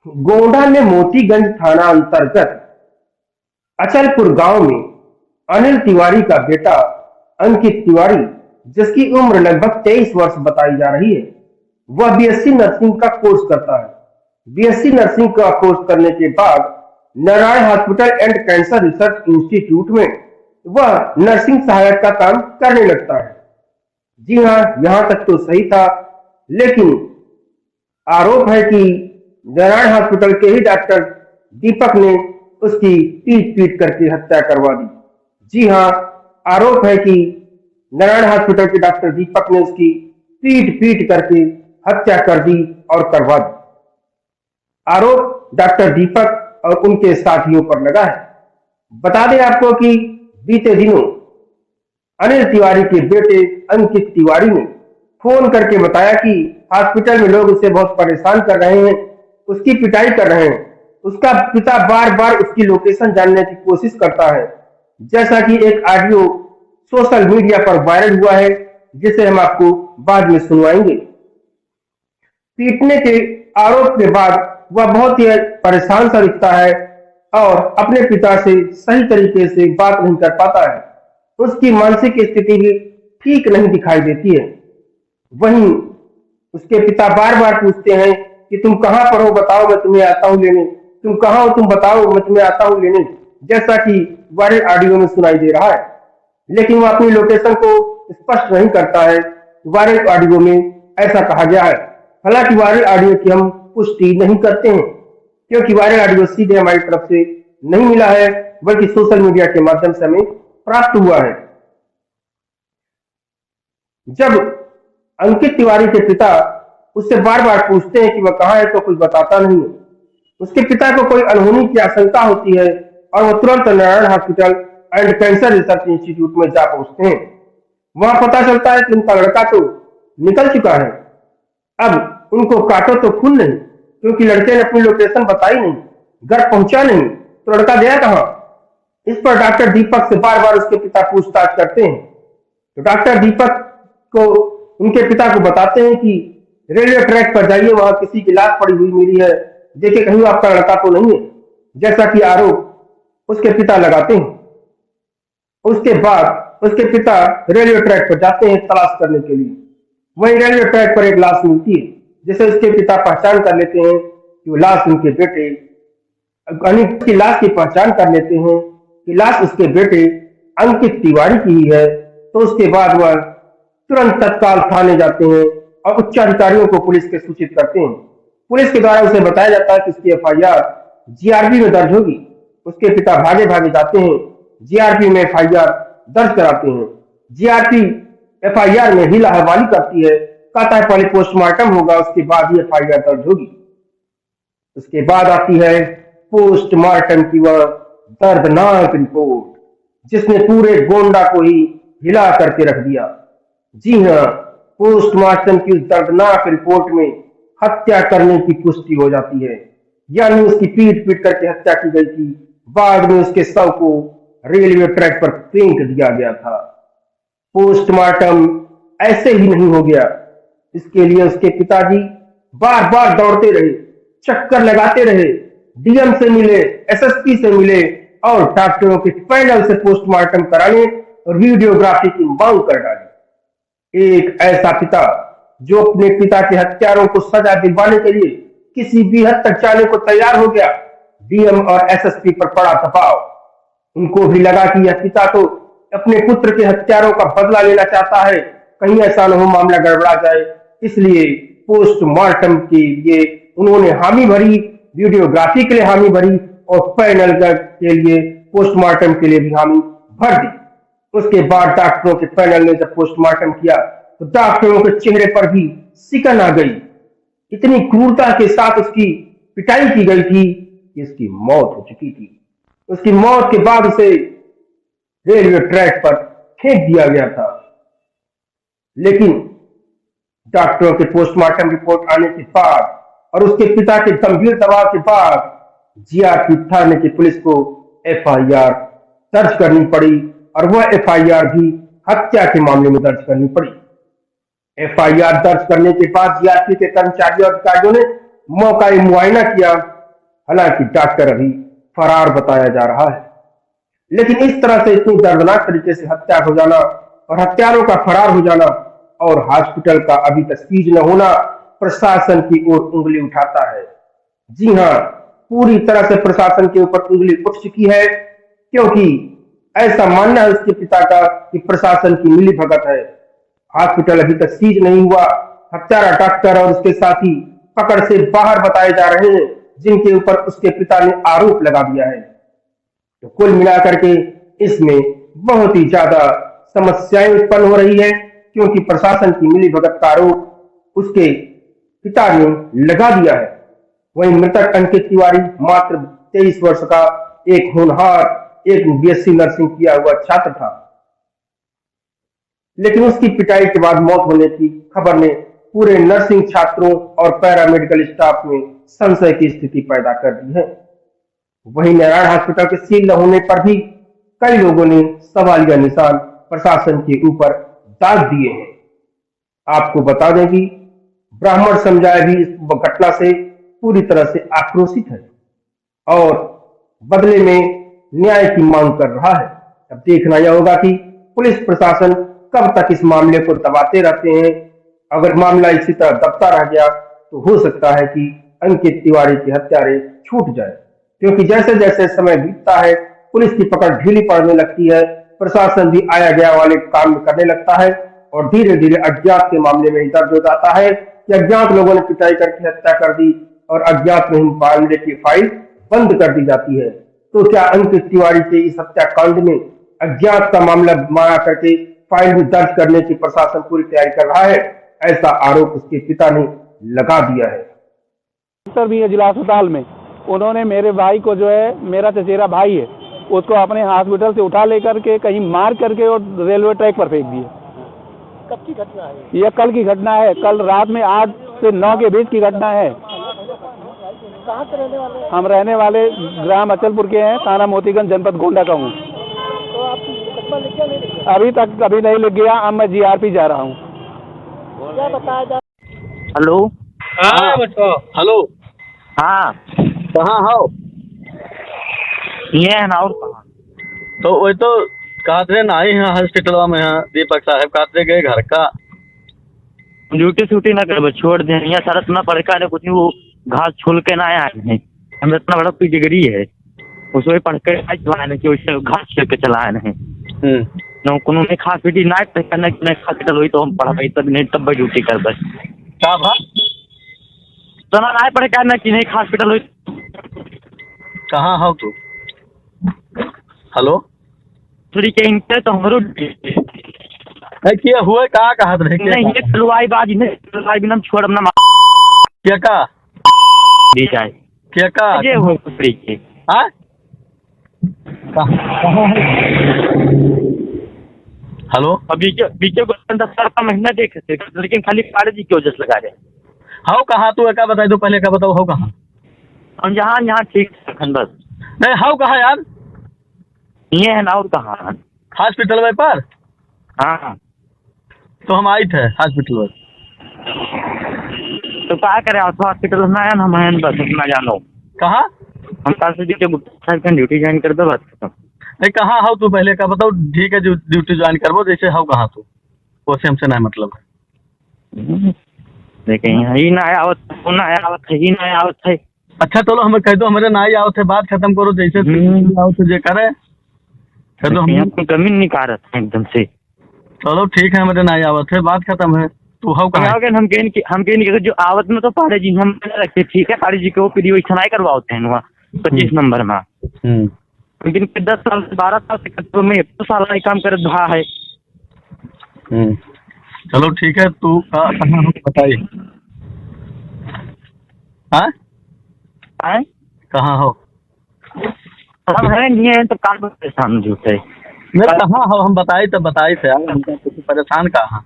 गोंडा में मोतीगंज थाना अंतर्गत अचलपुर गांव में अनिल तिवारी का बेटा अंकित तिवारी, जिसकी उम्र लगभग 23 वर्ष बताई जा रही है, वह बीएससी नर्सिंग का कोर्स करता है। बीएससी नर्सिंग का कोर्स करने के बाद Narayan hospital and cancer research institute में वह नर्सिंग सहायक का काम करने लगता है। जी हाँ, यहाँ तक तो सही था, लेकिन आरोप है कि नारायण हॉस्पिटल के ही डॉक्टर दीपक ने उसकी पीट पीट करके हत्या करवा दी। जी हाँ, आरोप है कि नारायण हॉस्पिटल के डॉक्टर दीपक ने उसकी पीट पीट करके हत्या कर दी और करवा दी। आरोप डॉक्टर दीपक और उनके साथियों पर लगा है। बता दें आपको कि बीते दिनों अनिल तिवारी के बेटे अंकित तिवारी ने फोन करके बताया कि हॉस्पिटल में लोग उसे बहुत परेशान कर रहे हैं, उसकी पिटाई कर रहे हैं। उसका पिता बार बार उसकी लोकेशन जानने की कोशिश करता है, जैसा कि एक ऑडियो सोशल मीडिया पर वायरल हुआ है, जिसे हम आपको बाद में सुनवाएंगे। पीटने के आरोप के बाद वह बहुत ही परेशान सा दिखता है और अपने पिता से सही तरीके से बात नहीं कर पाता है। उसकी मानसिक स्थिति भी ठीक नहीं दिखाई देती है। वहीं उसके पिता बार बार पूछते हैं कि तुम कहाँ पर हो, बताओ मैं तुम्हें आता हूँ लेने। तुम कहाँ हो, तुम बताओ मैं तुम्हें आता हूँ लेने, जैसा कि वायरल ऑडियो में सुनाई दे रहा है। लेकिन वह अपनी लोकेशन को स्पष्ट नहीं करता है। वायरल ऑडियो में ऐसा कहा गया है। हालांकि वायरल ऑडियो की हम पुष्टि नहीं करते हैं, क्योंकि वायरल ऑडियो सीधे हमारी तरफ से नहीं मिला है, बल्कि सोशल मीडिया के माध्यम से हमें प्राप्त हुआ है। जब अंकित तिवारी के पिता उससे बार बार पूछते हैं कि वह कहाँ है, तो कुछ बताता नहीं है। उसके पिता को कोई अनहोनी की आशंका होती है और वह तुरंत Narayan hospital and cancer research institute में जा पहुंचते हैं। वहां पता चलता है कि उनका लड़का तो निकल चुका है। अब उनको काटो तो खून नहीं, क्योंकि लड़के ने अपनी लोकेशन बताई नहीं, घर पहुंचा नहीं, तो लड़का गया कहाँ। इस पर डॉक्टर दीपक से बार बार उसके पिता पूछताछ करते हैं। तो डॉक्टर दीपक को उनके पिता को बताते हैं कि रेलवे ट्रैक पर जाइए, वहां किसी की लाश पड़ी हुई मिली है, देखिए कहीं आपका लड़का तो नहीं है, जैसा कि आरोप उसके पिता लगाते हैं। उसके बाद उसके पिता रेलवे ट्रैक पर जाते हैं तलाश करने के लिए। वहीं रेलवे ट्रैक पर एक लाश मिलती है, जिसे उसके पिता पहचान कर लेते हैं कि वो लाश उनके बेटे अनिल की लाश की पहचान कर लेते हैं कि लाश उसके बेटे अंकित तिवारी की ही है। तो उसके बाद वह तुरंत तत्काल थाने जाते हैं और उच्च अधिकारियों को पुलिस के सूचित करते हैं। पुलिस के द्वारा उसे बताया जाता है कि उसकी एफआईआर जीआरपी में दर्ज होगी। उसके पिता भागे भागे जाते हैं, जीआरपी में एफआईआर दर्ज कराते हैं। जीआरपी एफआईआर में ढीला हवाली करती है, कहता है पहले पोस्टमार्टम होगा, उसके बाद ही एफआईआर दर्ज होगी। उसके बाद आती है पोस्टमार्टम की वह दर्दनाक रिपोर्ट, जिसने पूरे गोंडा को ही हिला करके रख दिया। जी हाँ, पोस्टमार्टम की उस दर्दनाक रिपोर्ट में हत्या करने की पुष्टि हो जाती है, यानी उसकी पीट पीट करके हत्या की गई थी। बाद में उसके शव को रेलवे ट्रैक पर फेंक दिया गया था। पोस्टमार्टम ऐसे ही नहीं हो गया, इसके लिए उसके पिताजी बार बार दौड़ते रहे, चक्कर लगाते रहे, डीएम से मिले, एसएसपी से मिले और डॉक्टरों के पैनल से पोस्टमार्टम कराने और वीडियोग्राफी की मांग कर डाली। एक ऐसा पिता जो अपने पिता के हत्यारों को सजा दिलवाने के लिए किसी भी हद तक जाने को तैयार हो गया। डीएम और एसएसपी पर पड़ा दबाव। उनको भी लगा कि यह पिता तो अपने पुत्र के हत्यारों का बदला लेना चाहता है, कहीं ऐसा न हो मामला गड़बड़ा जाए। इसलिए पोस्टमार्टम के लिए उन्होंने हामी भरी, वीडियोग्राफी के लिए हामी भरी और पैनल के लिए पोस्टमार्टम के लिए भी हामी भर दी। उसके बाद डॉक्टरों के पैनल ने जब पोस्टमार्टम किया तो डॉक्टरों के चेहरे पर भी सिकन आ गई। इतनी क्रूरता के साथ उसकी पिटाई की गई थी कि उसकी मौत हो चुकी थी। उसकी मौत के बाद उसे रेलवे ट्रैक पर फेंक दिया गया था। लेकिन डॉक्टरों के पोस्टमार्टम रिपोर्ट आने के बाद और उसके पिता के गंभीर दबाव के बाद जीआरपी थाने की पुलिस को एफआईआर दर्ज करनी पड़ी और वह एफआईआर भी हत्या के मामले में दर्ज करनी पड़ी। एफआईआर दर्ज करने के बाद जीआरपी के कर्मचारियों और अधिकारियों ने मौका मुआयना किया हालांकि डॉक्टर अभी फरार बताया जा रहा है। लेकिन इस तरह से इतनी दर्दनाक तरीके से हत्या हो जाना और हत्यारों का फरार हो जाना और हॉस्पिटल का अभी तक सीज न होना प्रशासन की ओर उंगली उठाता है। जी हाँ, पूरी तरह से प्रशासन के ऊपर उंगली उठ चुकी है, क्योंकि ऐसा मानना है उसके पिता का कि प्रशासन की मिली भगत है। हॉस्पिटल अभी तक सीज नहीं हुआ, हत्यारा डॉक्टर और उसके साथी पकड़ से बाहर बताए जा रहे हैं, जिनके ऊपर उसके पिता ने आरोप लगा दिया है। तो कुल मिलाकर के इसमें बहुत ही ज्यादा समस्याएं उत्पन्न हो रही है, क्योंकि प्रशासन की मिली भगत का आरोप उसके पिता ने लगा दिया है। वहीं मृतक अंकित तिवारी मात्र 23 वर्ष का एक होनहार एक बीएससी नर्सिंग किया हुआ छात्र था, लेकिन उसकी पिटाई के बाद मौत होने की खबर ने पूरे नर्सिंग छात्रों और पैरामेडिकल स्टाफ में संशय की स्थिति पैदा कर दी है। वहीं नारायण हॉस्पिटल के सील न होने पर भी कई लोगों ने सवालिया निशान प्रशासन के ऊपर दाग दिए हैं। आपको बता दें कि ब्राह्मण समुदाय भी इस घटना से पूरी तरह से आक्रोशित है और बदले में न्याय की मांग कर रहा है। अब देखना यह होगा कि पुलिस प्रशासन कब तक इस मामले को दबाते रहते हैं। अगर मामला इसी तरह दबता रह गया तो हो सकता है कि अंकित तिवारी की हत्यारे छूट जाए, क्योंकि जैसे जैसे समय बीतता है पुलिस की पकड़ ढीली पड़ने लगती है, प्रशासन भी आया गया वाले काम करने लगता है और धीरे धीरे अज्ञात के मामले में ही दर्ज हो जाता है कि अज्ञात लोगों ने पिटाई करके हत्या कर दी और अज्ञात में ही मामले की फाइल बंद कर दी जाती है। तो क्या अंकित तिवारी के इस हत्याकांड में अज्ञात का मामला मारा करके फाइल भी दर्ज करने की प्रशासन पूरी तैयारी कर रहा है, ऐसा आरोप उसके पिता ने लगा दिया है। डॉक्टर भी है जिला अस्पताल में, उन्होंने मेरे भाई को जो है, मेरा चचेरा भाई है, उसको अपने हॉस्पिटल से उठा लेकर के कहीं मार करके और रेलवे ट्रैक पर फेंक दिए। कब की घटना है? यह कल की घटना है, कल रात में 8 से 9 के बीच की घटना है। कहाँ से रहने वाले हैं? हम रहने वाले ग्राम अचलपुर के हैं, थाना मोतीगंज, जनपद गोंडा का हूँ। तो आप मुकदमा लिख गया नहीं लिख गया? अभी नहीं लिख गया, अब मैं जीआरपी जा रहा हूँ। क्या बताया जा? हेलो। हाँ बच्चों। हेलो। हाँ कहाँ हो? ये है ना, और कहाँ? तो वही तो कातरे ना आए हैं हॉस्पिटल में, यहाँ दीपक साहब कातरे गए घर का। ड्यूटी सूटी ना कर, छोड़ दे। यहाँ सारा इतना पढ़कर ने कुछ नहीं, वो घास छोल के ना आया है। हमें इतना बड़ा कोई डिग्री है, उसमें पढ़ कर चलाए नहीं कि उससे घास छील के चलाए नहीं। न कोनो में खास पीटी ना करने की हॉस्पिटल हुई तो हम पढ़ा पाई, तब नहीं तब ड्यूटी कर बस। क्या भा? तो ना आए पढ़ करना कि नहीं हॉस्पिटल हुई। कहाँ हो तू? हेलो। थोड़ी के इंटर तो हमरो क्या हुआ? कहाँ कहा था? नहीं ये तलवाई बाजी नहीं, तलवाई बिना छोड़ अपना क्या का दी जाए क्या का ये हो फ्री के। हाँ कहाँ है? हेलो। अभी बीचे को 10 साल का महीना देख सकते, लेकिन खाली कॉलेज की वजह से लगा रहे। हाउ कहाँ तू? क्या बताई दो पहले, क्या बताओ हाउ कहाँ? हम यहाँ ठीक है बस। नहीं हाउ कहाँ यार? ये है ना, और कहाँ? हॉस्पिटल में पर। हाँ तो हम आई थे हॉस्पिटल में। तो क्या करे, हॉस्पिटल में आया ना, हम बस इतना जानो। कहाँ? हम कल से गुप्ता साहब का ड्यूटी ज्वाइन कर दो बस खत्म। नहीं कहाँ हो तू पहले का बताओ। ठीक है ड्यूटी ज्वाइन करबो, जैसे हाउ कहाँ तू वैसे हमसे नहीं मतलब है। देखें ही ना आवत, ना आवत है, ही ना आवत है। अच्छा चलो हमें कह दो, हमारे ना ही आओ थे, बात खत्म करो। जैसे आओ थे जे करे कह दो, हम कमी नहीं कर रहे एकदम से। चलो ठीक है, हमारे ना ही आवत है, बात खत्म है। तू हाउ कहाँ? हम कहें कि जो आवत में तो पाड़े जी हम रखते, ठीक है पाड़े जी को पीडी वैसा नहीं करवाते हैं 25 नंबर में। लेकिन 10 साल से 12 साल से कच्चों में 1 साल नहीं काम कर रहा है। चलो ठीक है, तू कहाँ हो बताइए। हाँ कहाँ हो? हम है नहीं है तो काम परेशान झूठे। मैं कहाँ हो? हम बताई तो बताई थे यार, हम परेशान कहाँ?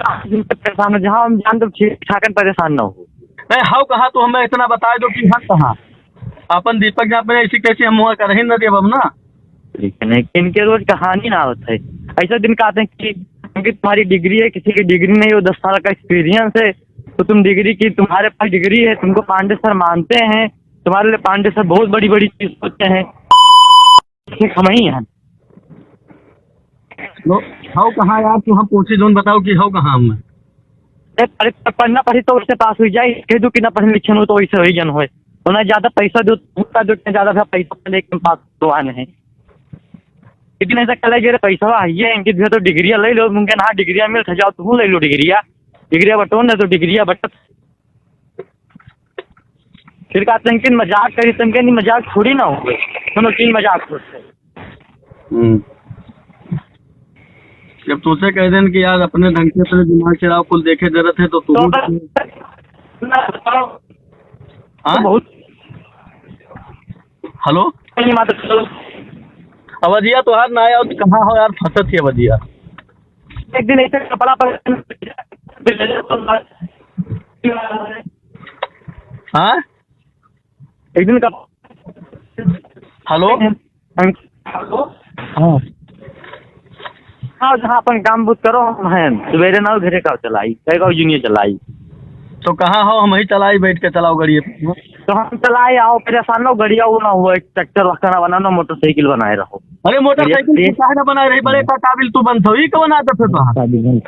परेशान जहाँ हम जान तो ठीक ठाक परेशान ना हो। नहीं हाउ कहाँ तू हमें इतना बता दो कि हाँ कहाँ अपन दीपक जहाँ पे ऐसी कैसी हम वहाँ कर ही न देव ना। लेकिन इनके रोज कहानी ना होता है। ऐसा दिन कहते हैं कि तुम्हारी डिग्री है, किसी की डिग्री नहीं हो, 10 साल का एक्सपीरियंस है, तो तुम डिग्री की, तुम्हारे पास डिग्री है, तुमको पांडे सर मानते हैं, तुम्हारे लिए पांडे सर बहुत बड़ी बड़ी चीज सोचते हैं, हम ही हैं। हाउ कहाँ यार, तू हम पूछी जोन बताओ कि हाउ कहाँ हम? पढ़ना पढ़ी तो उससे पास हो जाए, कह दो कि ना पढ़े लिखे हो तो वैसे हो जन हो, उन्हें ज्यादा पैसा दो ज्यादा पैसा लेकिन पास तो आने हैं। लेकिन ऐसा कल जे पैसा आइए इनकी तो डिग्रिया ले लो, मुमकिन हाँ डिग्रिया मिल जाओ तुम ले लो डिग्रिया बटो ना तो डिग्रिया बट फिर का तंकिन मजाक करी, तंकिन मजाक थोड़ी ना हो गए, दोनों तीन मजाक होते। जब तुझसे कह दें कि यार अपने ढंग से अपने दिमाग चलाओ, कुल देखे जरूरत है तो तू बहुत हेलो अवधिया तो हार ना आया तो कहाँ हो यार, फंसत थी अवधिया। एक दिन ऐसे कपड़ा पर हाँ एक दिन का हेलो हाँ हाँ जहाँ अपन काम बुत करो है सवेरे ना घरे का चलाई कहेगा जूनियर चलाई तो कहाँ हो, हम ही चलाई बैठ के चलाओ गाड़ी। तो हम चलाए आओ परेशान हो गड़िया वो ना हुआ ट्रैक्टर वगैरह बनाना मोटरसाइकिल बनाए रहो। अरे मोटरसाइकिल काहे ना बनाए रही, बड़े का काबिल तू बनता ही कब बनाता फिर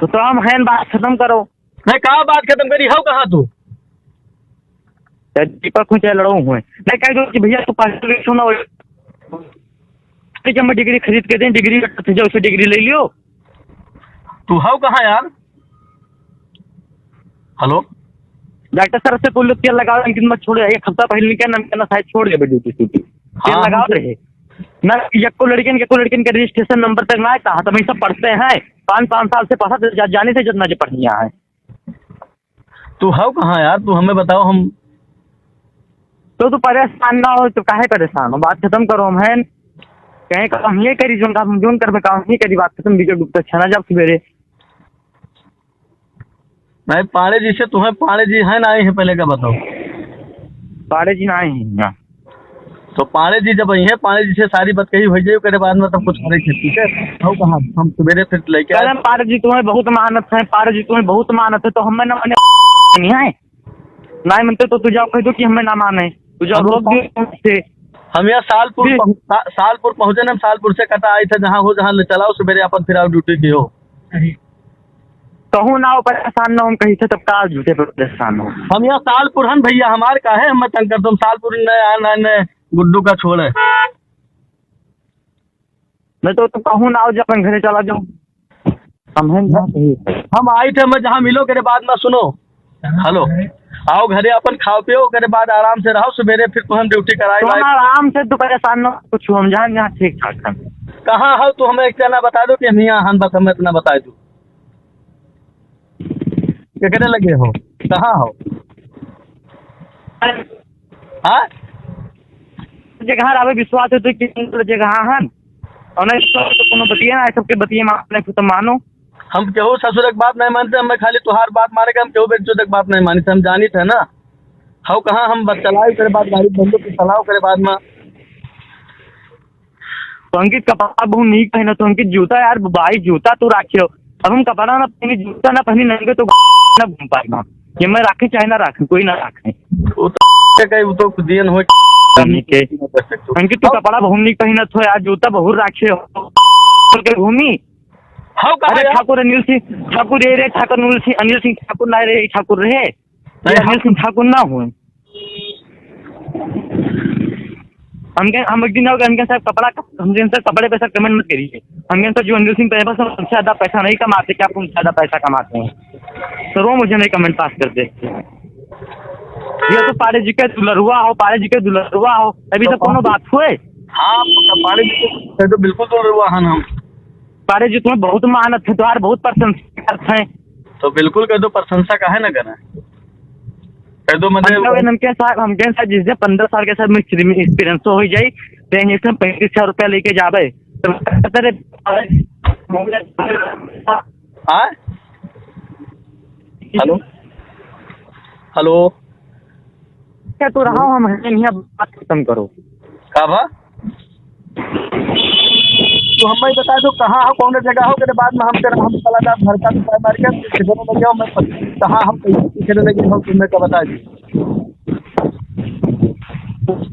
तो हम है बात खत्म करो। नहीं कहाँ बात खत्म करी, हो कहाँ तू दीपक कुछ लड़ो हुए नहीं कह दो कि भैया तू पास सुना जब मैं डिग्री खरीद के दें डिग्री जो उसे डिग्री ले लियो। तू हो कहाँ यार? हेलो डॉक्टर सर से बोलो तेल लगाओ लेकिन मत छोड़ो, एक हफ्ता पहले क्या ना शायद छोड़ गए ड्यूटी ड्यूटी तेल लगाओ रहे ना। को लड़किन के रजिस्ट्रेशन नंबर तक ना कहा तो मैं सब पढ़ते हैं 5 साल से पढ़ा जाने से जितना जो पढ़िया है। तू हो कहाँ यार, तू हमें बताओ। हम तो तू परेशान ना हो तो काहे परेशान हो, बात खत्म करो। हम है कहीं काम ये करी जो काम जोन कर काम ही करी, बात खत्म बिगड़ डूबता अच्छा ना जब सवेरे नहीं पाड़े जी से तुम्हें पाड़े जी है ना आए हैं पहले का बताओ। पाड़े जी ना आए हैं यहाँ तो पाड़े जी जब आई है पाड़े जी से सारी बात कही हो जाए करे बाद में तब कुछ करे ठीक है। हो कहाँ हम सवेरे फिर लेके आए। पाड़े जी तुम्हें बहुत मानत है, पाड़े जी तुम्हें बहुत मानत है तो हमें ना माने नहीं है ना मनते तो तू जाओ कह दो कि हमें ना माने तू जाओ रोक से। हम यहाँ सालपुर पहुँचे ना, सालपुर से कटा आई थे जहाँ हो जहाँ चलाओ सवेरे अपन फिर आओ ड्यूटी की हो। कहूँ ना हो परेशान ना हम कहीं से तब का झूठे पर परेशान हो। हम यहाँ सालपुर हन भैया हमारे का है, हम तंग कर तुम सालपुर न गुड्डू का छोड़ है। मैं तो कहूँ ना हो जब अपन घरे चला जाऊँ हम आई थे मैं जहाँ मिलो करे बाद में सुनो हेलो आओ घरे अपन खाओ पियो करे बाद आराम से रहो सवेरे फिर तो हम ड्यूटी कराए तो आराम से तू परेशान ना कुछ हम जान यहाँ ठीक ठाक है। कहाँ हो तू हमें एक जना बता दो कि हम यहाँ हन बस हमें इतना बता दो क्या कहने लगे हो, कहाँ हो? हाँ जगह आवे विश्वास है तो जगह हन और नहीं तो कोनो बतिया ना सबके बतिया मान तो मानो। हम केहू ससुर की बात नहीं मानते, हमें खाली तुहार बात मारेगा, हम केहू बेचो तक बात नहीं मानी थे, हम जानी थे ना। हाउ कहाँ हम बस चलाओ करे बाद गाड़ी बंदो की चलाओ करे बाद में। तो अंकित कपड़ा बहुत नीक पहना तो अंकित जूता यार भाई जूता तू राखियो, अब हम कपड़ा ना पहनी जूता ना पहनी नंगे तो ना घूम पाएगा। ये मैं राखे चाहे ना राखे कोई ना राखे वो तो दियन हो अंकित तू कपड़ा बहुत नीक पहना तो यार जूता बहुत राखे हो के घूमी। अरे ठाकुर अनिल सिंह ठाकुर रे ठाकुर अनिल सिंह ठाकुर ना रे ठाकुर रहे अनिल सिंह ठाकुर ना हुए। हम एक दिन हमके साहब कपड़ा हमसे सर कपड़े पे सर कमेंट मत करिए, हमके सर जो अनिल सिंह पे बस हमसे ज़्यादा पैसा नहीं कमाते क्या, तुम ज़्यादा पैसा कमाते हैं तो वो मुझे नहीं कमेंट पास कर देते। ये तो पाड़े जी के दुलरुआ हो, पाड़े जी के दुलरुआ हो, अभी तक कोनो बात हुए? हाँ पाड़े जी तो बिल्कुल दुलरुआ हन हम। पाड़े जी तुम्हें बहुत मेहनत है, तुम्हारे बहुत प्रशंसा करते हैं तो बिल्कुल कह दो प्रशंसा काहे ना करें, कह दो मैंने हमके साथ जिससे 15 साल के साथ में एक्सपीरियंस हो जाए तो इंजेक्शन 35,000 रुपया लेके जावे हेलो हेलो क्या तो रहा हूँ हम यहाँ बात खत्म करो का भा तो हमें बता दो कहाँ हो कौन जगह हो के बाद में हम चला जा घर का मार के किधर लगे हो मैं कहाँ हम पीछे लगे हो तुम्हें का बता दी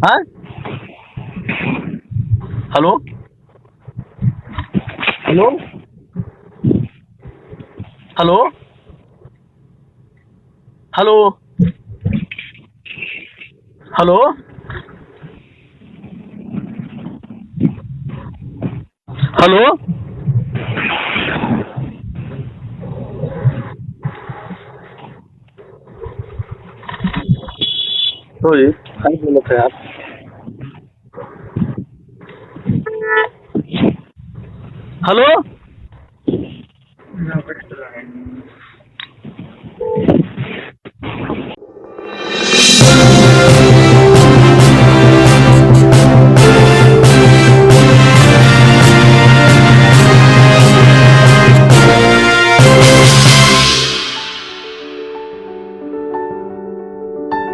हाँ hello hello hello hello hello hello तो जी कहीं बोलो थे आप हेलो